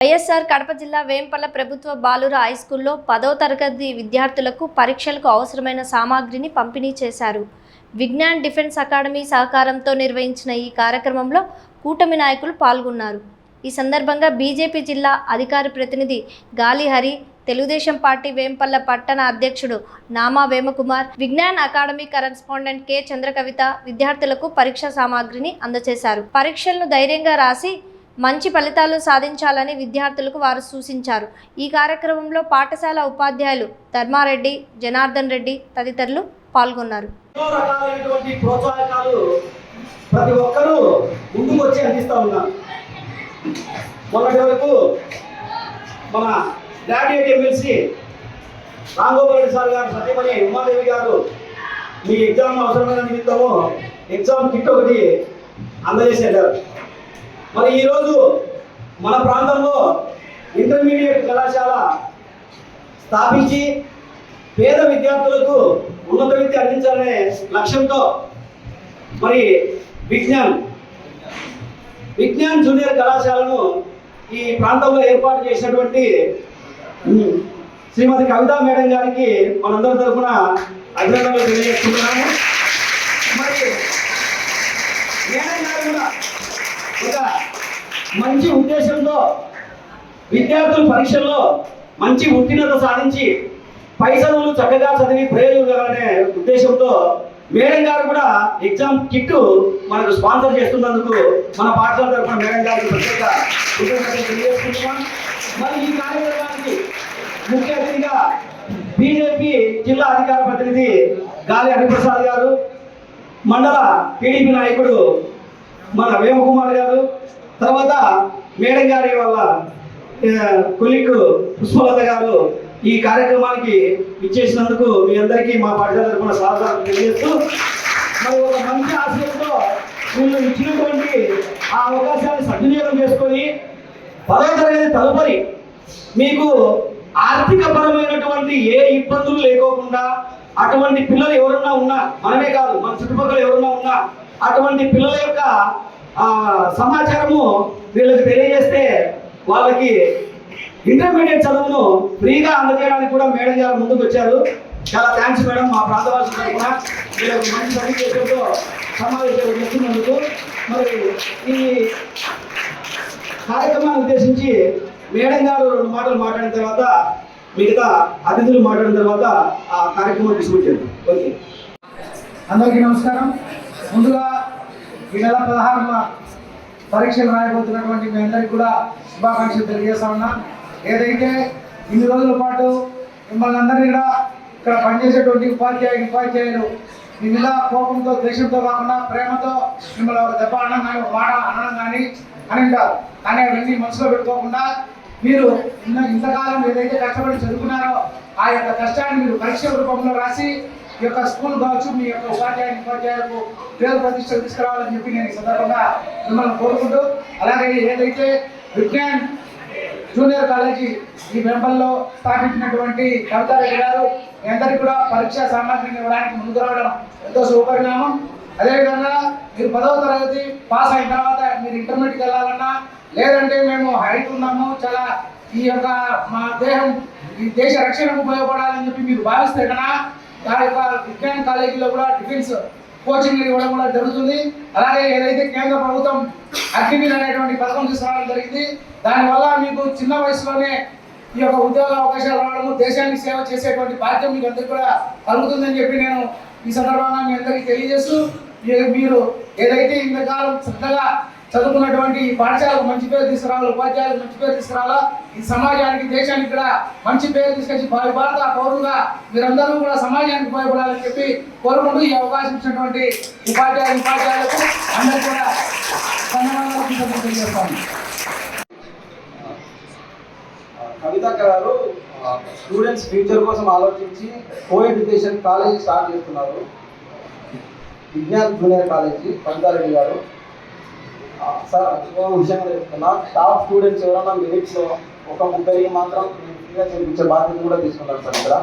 వైఎస్ఆర్ కడప జిల్లా వేంపల్ల ప్రభుత్వ బాలుర హైస్కూల్లో 10వ తరగతి విద్యార్థులకు పరీక్షలకు అవసరమైన సామాగ్రిని పంపిణీ చేశారు. విజ్ఞాన్ డిఫెన్స్ అకాడమీ సహకారంతో నిర్వహించిన ఈ కార్యక్రమంలో కూటమి నాయకులు పాల్గొన్నారు. ఈ సందర్భంగా బీజేపీ జిల్లా అధికార ప్రతినిధి గాలి హరి, తెలుగుదేశం పార్టీ వేంపల్ల పట్టణ అధ్యక్షుడు Nama Vemakumar, Vignan academy correspondent K Chandrakavitha విద్యార్థులకు పరీక్షా సామాగ్రిని అందజేశారు. పరీక్షలను ధైర్యంగా రాసి మంచి ఫలితాలు సాధించాలని విద్యార్థులకు వారు సూచించారు. ఈ కార్యక్రమంలో పాఠశాల ఉపాధ్యాయులు ధర్మారెడ్డి, జనార్దన్ రెడ్డి తదితరులు పాల్గొన్నారు. ప్రతి ఒక్కరూ ముందుకు వచ్చి అందిస్తూ ఉన్నారు. మొన్నటి వరకు మన గ్రాడ్యుయేట్ ఎమ్మెల్సీ రాంగోపాల్ సార్ గారు, సత్యమణి ఉమాదేవి గారు మీ ఎగ్జామ్ అవసరమైన నిమిత్తము ఎగ్జామ్ కిట్ ఒకటి అందజేశారు. మరి ఈరోజు మన ప్రాంతంలో ఇంటర్మీడియట్ కళాశాల స్థాపించి పేద విద్యార్థులకు ఉన్నత విద్య అందించాలనే లక్ష్యంతో మరి విజ్ఞాన్ జూనియర్ కళాశాలను ఈ ప్రాంతంలో ఏర్పాటు చేసినటువంటి శ్రీమతి కవితా మేడం గారికి మనందరి తరఫున అభినందనలు తెలియజేస్తున్నాము. మరి మేడం గారు కూడా ఒక మంచి ఉద్దేశంతో విద్యార్థుల పరీక్షల్లో మంచి ఉత్తీర్ణత సాధించి పై చదువులు చక్కగా చదివి ప్రయోజనాలనే ఉద్దేశంతో మేడం గారు కూడా ఎగ్జామ్ కిట్ మనకు స్పాన్సర్ చేస్తున్నందుకు మన పాఠశాల తరఫున మేడం గారికి ప్రత్యేక కృతజ్ఞతలు తెలియజేస్తున్నాం. మరి ఈ కార్యక్రమానికి ముఖ్య అతిథిగా బీజేపీ జిల్లా అధికార ప్రతినిధి గాలి హరిప్రసాద్ గారు, మండల టీడీపీ నాయకుడు మన వేమకుమార్ గారు, తర్వాత మేడం గారి వాళ్ళ కొలిక్ పుష్పలత గారు ఈ కార్యక్రమానికి ఇచ్చేసినందుకు మీ అందరికీ మా పాఠశాల తరఫున స్వాగతం తెలియజేస్తూ, మరి ఒక మంచి ఆశయంతో వీళ్ళు ఇచ్చినటువంటి ఆ అవకాశాన్ని సద్వినియోగం చేసుకొని 10వ తరగతి తదుపరి మీకు ఆర్థిక పరమైనటువంటి ఏ ఇబ్బందులు లేకోకుండా అటువంటి పిల్లలు ఎవరన్నా ఉన్నా, మనమే కాదు మన చుట్టుపక్కల ఎవరన్నా ఉన్నా, అటువంటి పిల్లల యొక్క సమాచారము వీళ్ళకి తెలియజేస్తే వాళ్ళకి ఇంటర్మీడియట్ చదువును ఫ్రీగా అందజేయడానికి కూడా మేడం గారు ముందుకు వచ్చారు. చాలా థ్యాంక్స్ మేడం. మా ప్రాంతవాసుల తరఫున వీళ్ళకి మంచి సర్టిఫికేషన్తో సమావేశాలు చేస్తున్నందుకు. మరి ఈ కార్యక్రమాన్ని ఉద్దేశించి మేడం గారు 2 మాటలు మాట్లాడిన తర్వాత మిగతా అతిథులు మాట్లాడిన తర్వాత ఆ కార్యక్రమం తీసుకొచ్చారు. ఓకే, అందరికీ నమస్కారం. ముందుగా ఈ నెల 16న పరీక్షలు రాయబోతున్నటువంటి మీ అందరికీ కూడా శుభాకాంక్షలు తెలియజేస్తా ఉన్నా. ఏదైతే ఇన్ని రోజుల పాటు మిమ్మల్ని అందరినీ కూడా ఇక్కడ పనిచేసేటువంటి ఉపాధ్యాయులు మీ మీద కోపంతో, ద్వేషంతో కాకుండా ప్రేమతో మిమ్మల్ని ఒక దెబ్బ అనడం కానీ, ఒక మాట అనడం కానీ అని ఉంటారు. కానీ అవన్నీ మనసులో పెట్టుకోకుండా మీరు ఇంతకాలం ఏదైతే కష్టపడి చదువుకున్నారో ఆ యొక్క కష్టాన్ని మీరు పరీక్ష రూపంలో రాసి ఈ యొక్క స్కూల్ కావచ్చు, మీ యొక్క ఉపాధ్యాయులకు పేరు ప్రతిష్టలు తీసుకురావాలని చెప్పి నేను ఈ సందర్భంగా మిమ్మల్ని కోరుకుంటూ, అలాగే ఏదైతే విజ్ఞాన్ జూనియర్ కాలేజీ ఈ వెంపల్లో స్థాపించినటువంటి కవితారెడ్డి గారు మీ అందరికీ కూడా పరీక్షా సామాగ్రిని ఇవ్వడానికి ముందుకు రావడం ఎంతో శుభపరిణామం. అదేవిధంగా మీరు 10వ తరగతి పాస్ అయిన తర్వాత మీరు ఇంటర్మీడియట్కి వెళ్ళాలన్నా, లేదంటే మేము హైట్ ఉన్నాము, చాలా ఈ యొక్క మా దేహం ఈ దేశ రక్షణకు ఉపయోగపడాలని చెప్పి మీరు భావిస్తే కన్నా ఆ యొక్క విజ్ఞాన్ కాలేజీలో కూడా డిఫెన్స్ కోచింగ్ ఇవ్వడం కూడా జరుగుతుంది. అలాగే ఏదైతే కేంద్ర ప్రభుత్వం అగ్నివీర్ అనేటువంటి పథకం తీసుకురావడం జరిగింది. దానివల్ల మీకు చిన్న వయసులోనే ఈ యొక్క ఉద్యోగ అవకాశాలు రావడము, దేశానికి సేవ చేసేటువంటి బాధ్యత మీకు అందరికీ కూడా కలుగుతుందని చెప్పి నేను ఈ సందర్భంగా మీ అందరికీ తెలియజేస్తూ, మీరు ఏదైతే ఇంతకాలం శ్రద్ధగా చదువుకున్నటువంటి పాఠశాలకు మంచి పేరు తీసుకురావాలో, ఉపాధ్యాయులకు మంచి పేరు తీసుకురావాలా, ఈ సమాజానికి, దేశానికి కూడా మంచి పేరు తీసుకొచ్చి భారత పౌరులుగా మీరందరూ కూడా సమాజానికి ఉపయోగపడాలని చెప్పి కోరుకుంటూ ఈ అవకాశం ఇచ్చినటువంటి ఉపాధ్యాయులకు అందరూ కూడా ధన్యవాదాలు తెలియజేస్తాను. కవిత గారు స్టూడెంట్స్ ఫ్యూచర్ కోసం ఆలోచించి కో ఎడ్యుకేషన్ కాలేజీ స్టార్ట్ చేస్తున్నారు. విజ్ఞాన్ జూనియర్ కాలేజీ కవితారెడ్డి గారు. సార్ విషయంగా చెప్తున్నా, టాప్ స్టూడెంట్స్ ఎవరైనా మెరిట్స్లో ఒక 30 మాత్రం ఫ్రీగా చేయించే బాధ్యత కూడా తీసుకున్నారు సార్ ఇక్కడ.